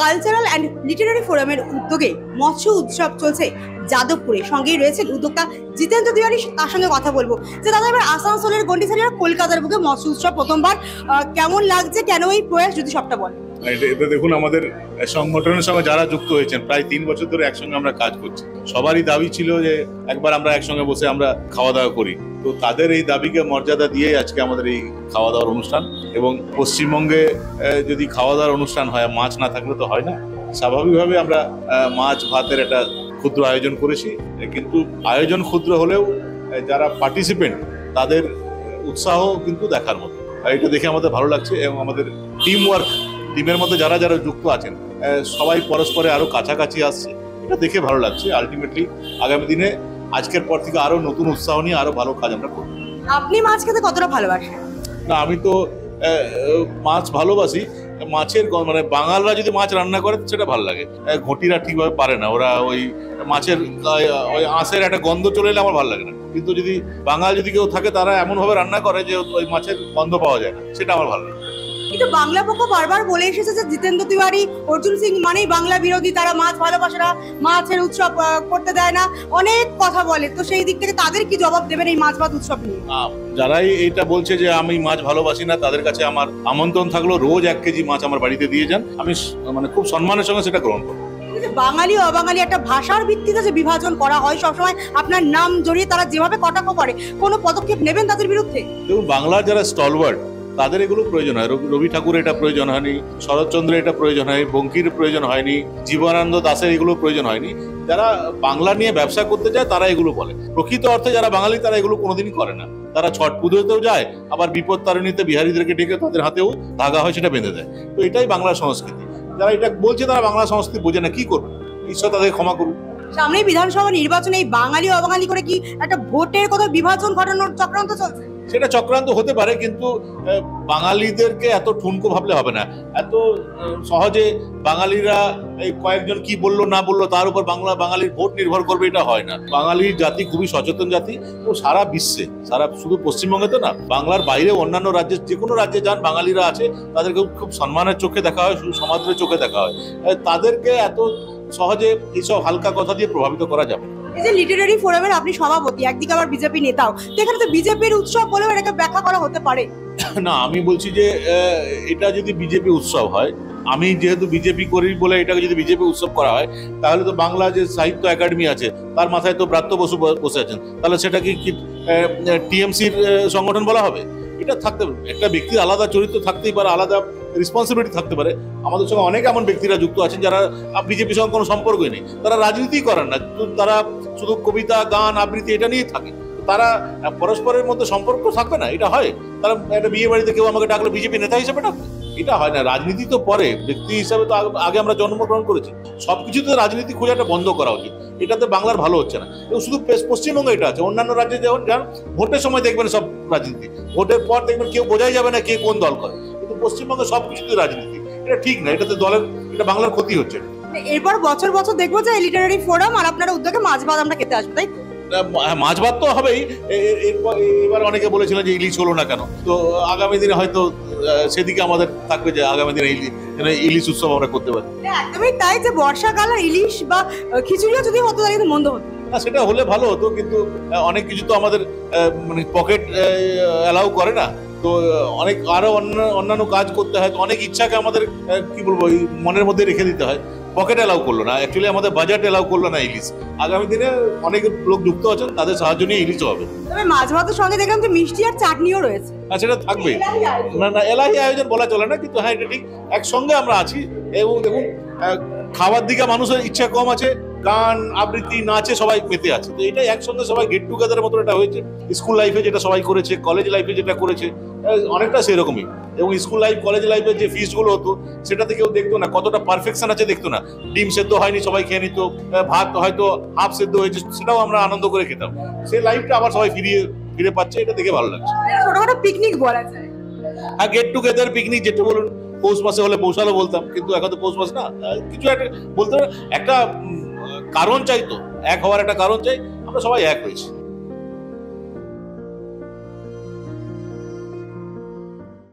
Cultural and Literary ফোরামের উদ্যোগে মৎস্য উৎসব চলছে যাদবপুরে। সঙ্গেই রয়েছেন উদ্যোক্তা জিতেন্দ্র তিওয়ারি। তার সঙ্গে কথা বলবো যে দাদা, এবার আসানসোলের গন্ডিছাড়ি আর কলকাতার বুকে মৎস্য উৎসব প্রথমবার, কেমন লাগছে, কেন এই প্রয়াস, যদি সবটা বলেন। এটা দেখুন, আমাদের সংগঠনের সঙ্গে যারা যুক্ত হয়েছেন প্রায় 3 বছর ধরে একসঙ্গে আমরা কাজ করছি। সবারই দাবি ছিল যে একবার আমরা একসঙ্গে বসে আমরা খাওয়া দাওয়া করি। তো তাদের এই দাবিকে মর্যাদা দিয়ে আজকে আমাদের এই খাওয়া দাওয়ার অনুষ্ঠান। এবং পশ্চিমবঙ্গে যদি খাওয়া দাওয়ার অনুষ্ঠান হয়, মাছ না থাকলে তো হয় না। স্বাভাবিকভাবে আমরা মাছ ভাতের একটা ক্ষুদ্র আয়োজন করেছি, কিন্তু আয়োজন ক্ষুদ্র হলেও যারা পার্টিসিপেন্ট তাদের উৎসাহ কিন্তু দেখার মতো। এটা দেখে আমাদের ভালো লাগছে এবং আমাদের টিমের মধ্যে যারা যারা যুক্ত আছেন সবাই পরস্পরে আরো কাছাকাছি আসছে। এটা দেখে ভালো লাগছে। আলটিমেটলি আগামী দিনে আজকের পর থেকে আরো নতুন উৎসাহ নিয়ে আরো ভালো কাজ আমরা করব। আপনি মাছ খেতে কতটা ভালোবাসেন? না, আমি তো মাছ ভালোবাসি। মাছের মানে বাঙালরা যদি মাছ রান্না করে সেটা ভালো লাগে। ঘটিরা ঠিকভাবে পারে না, ওরা ওই মাছের ওই আঁশের একটা গন্ধ চলে এলে আমার ভালো লাগে না। কিন্তু যদি বাঙাল যদি কেউ থাকে, তারা এমন ভাবে রান্না করে যে ওই মাছের গন্ধ পাওয়া যায় না, সেটা আমার ভালো লাগে। কিন্তু বাংলা পক্ষ বারবার বলে এসেছে যে জিতেন্দ্র তিওয়ারি, অর্জুন সিং মানেই বাংলা বিরোধী, তারা মাছ ভালোবাসে না, মাছের উৎসব করতে দেয় না, অনেক কথা বলে। তো সেই দিক থেকে তাদের কি জবাব দেবেন এই মাছ ভাত উৎসব নিয়ে? যারাই এটা বলছে যে আমি মাছ ভালোবাসি না, তাদের কাছে আমার আমন্ত্রণ থাকলো, রোজ 1 কেজি মাছ আমার বাড়িতে দিয়ে যান। আমি মানে খুব সম্মানের সঙ্গে সেটা গ্রহণ করবো। বাঙালি অবাঙালি একটা ভাষার ভিত্তিতে যে বিভাজন করা হয়, সবসময় আপনার নাম জড়িয়ে তারা যেভাবে কটাক্ষ করে, কোনো পদক্ষেপ নেবেন তাদের বিরুদ্ধে? দেখুন, বাংলার যারা স্টলওয়ার্ড তাদের এগুলো প্রয়োজন হয়। রবি ঠাকুর এটা প্রয়োজন হয়নি, শরৎচন্দ্র এটা প্রয়োজন হয়, বঙ্কির প্রয়োজন হয়নি, জীবনানন্দ দাসের এগুলো প্রয়োজন হয়নি। যারা বাংলা নিয়ে ব্যবসা করতে যায় তারা এগুলো বলে। প্রকৃত অর্থে যারা বাঙালি তারা এগুলো কোনোদিনই করে না। তারা ছট পুজোতেও যায়, আবার বিপদ তারিণীতে বিহারীদেরকে ডেকে তাদের হাতেও ধাগা হয়, সেটা বেঁধে দেয়। তো এটাই বাংলা সংস্কৃতি। যারা এটা বলছে তারা বাংলা সংস্কৃতি বোঝে না, কি করবে? ঈশ্বর তাদের ক্ষমা করুন। সামনেই বিধানসভা নির্বাচনে এই বাঙালি অবাঙালি করে কি একটা ভোটের কথা বিভাজন ঘটানোর চক্রান্ত চলছে? সেটা চক্রান্ত হতে পারে, কিন্তু বাঙালিদেরকে এত ঠুনকো ভাবলে হবে না। এত সহজে বাঙালিরা এই কয়েকজন কি বললো না বললো তার উপর বাঙালির ভোট নির্ভর করবে, এটা হয় না। বাঙালির জাতি খুবই সচেতন জাতি। ও সারা বিশ্বে, শুধু পশ্চিমবঙ্গে তো না, বাংলার বাইরে অন্যান্য রাজ্যে, যে কোনো রাজ্যে যান, বাঙালিরা আছে, তাদেরকে খুব সম্মানের চোখে দেখা হয়, শুধু সমাদরের চোখে দেখা হয়। তাদেরকে এত সহজে এইসব হালকা কথা দিয়ে প্রভাবিত করা যাবে না। এই যে লিটারারি ফোরামের আপনি সভাপতি, একদিকে আবার বিজেপি নেতাও, এখানে তো বিজেপির উৎসব বলেও এটাকে ব্যাখ্যা করা হতে পারে না। আমি বলছি যে এটা যদি বিজেপি উৎসব হয়, আমি যেহেতু বিজেপি করি বলে এটাকে যদি বিজেপি উৎসব করা হয়, তাহলে তো বাংলা যে সাহিত্য একাডেমি আছে তার মাথায় তো ব্রাত্য বসু বসে আছেন, তাহলে সেটা কি টিএমসির সংগঠন বলা হবে? এটা থাকতে পারে, একটা ব্যক্তির আলাদা চরিত্র থাকতেই পারে, আলাদা রেসপন্সিবিলিটি থাকতে পারে। আমাদের সঙ্গে অনেক এমন ব্যক্তিরা যুক্ত আছেন যারা বিজেপির সঙ্গে কোনো সম্পর্কই নেই, তারা রাজনীতি করেন না, তারা শুধু কবিতা, গান, আবৃত্তি এটা নিয়ে থাকে। তারা পরস্পরের মধ্যে সম্পর্ক থাকবে না, এটা হয়? তারা একটা বিয়ে বাড়িতে কেউ আমাকে ডাকলো বিজেপি নেতা হিসেবে ডাকবে, এটা হয় না। রাজনীতি তো পরে, ব্যক্তি হিসাবে তো আগে আমরা জন্মগ্রহণ করেছি। সবকিছুতে রাজনীতি খোঁজাটা বন্ধ করা উচিত। এটাতে বাংলার ভালো হচ্ছে না। এবং শুধু পশ্চিমবঙ্গে এটা আছে, অন্যান্য রাজ্যে যেমন যান, ভোটের সময় দেখবেন সব রাজনীতি, ভোটের পর দেখবেন কেউ বোঝাই যাবে না কে কোন দল করে। কিন্তু পশ্চিমবঙ্গে সবকিছুতে রাজনীতি, এটা ঠিক না। এটাতে দলের, এটা বাংলার ক্ষতি হচ্ছে। এরপর বছর বছর দেখবো যে লিটারারি ফোরাম আর আপনারা উদ্যোগে মাছ ভাত আমরা খেতে আসবো, তাই? মাছ ভাত তো হবেই। এবার অনেকে বলেছিলেন যে ইলিশ হলো না কেন, তো আগামী দিনে হয়তো সেদিকে আমাদের থাকবে যে আগামী দিনে ইলিশ উৎসব আমরা করতে পারি। একদমই তাই, যে বর্ষাকাল আর ইলিশ বা খিচুড়িও যদি হতো তাহলে কিন্তু মন্দ হতো না। সেটা হলে ভালো হতো, কিন্তু অনেক কিছু তো আমাদের মানে পকেট অ্যালাউ করে না। তো অনেক আরো অন্যান্য কাজ করতে হয়, তো অনেক ইচ্ছাকে আমাদের কি বলবো মনের মধ্যে রেখে দিতে হয়। পকেট অ্যালাউ করলো না, অ্যাকচুয়ালি আমাদের বাজেট অ্যালাউ করলো না ইলিশ। আগামী দিনে অনেক লোক যুক্ত আছেন, তাদের সাহায্য নিয়ে ইলিশও হবে। তবে মাছ ভাতের সঙ্গে দেখলাম যে মিষ্টি আর চাটনিও রয়েছে। সেটা থাকবে না, না এলাহি আয়োজন বলা চলে না, কিন্তু হ্যাঁ এটা ঠিক, একসঙ্গে আমরা আছি। এবং দেখুন, খাওয়ার দিকে মানুষের ইচ্ছা কম আছে, গান, আবৃত্তি, নাচে সবাই মেতে আছে। তো এটাই একসঙ্গে সবাই গেট টুগেদারের মতো এটা হয়েছে। স্কুল লাইফে যেটা সবাই করেছে, কলেজ লাইফে যেটা করেছে, অনেকটা সেরকমই। এবং স্কুল লাইফ, কলেজ লাইফে যে ফিস্টগুলো হতো সেটাতে কেউ দেখতো না, কতটা পারফেকশন আছে দেখতো না। ডিম সেদ্ধ হয়নি সবাই খেয়ে নিত, ভাত হয়তো হাফ সেদ্ধ হয়েছে, সেটাও আমরা আনন্দ করে খেতাম। সেই লাইফটা আবার সবাই ফিরে পাচ্ছে, এটা দেখে ভালো লাগছে। ছোটখাটো পিকনিক বলা যায়। হ্যাঁ, গেট টুগেদার পিকনিক যেটা বলুন, পৌষ মাসে হলে পৌষালো বলতাম, কিন্তু এখন তো পৌষ মাস না। কিছু একটা বলতে একটা কারণ চাই, তো এক হওয়ার একটা কারণ চাই। আমরা সবাই এক হয়েছি।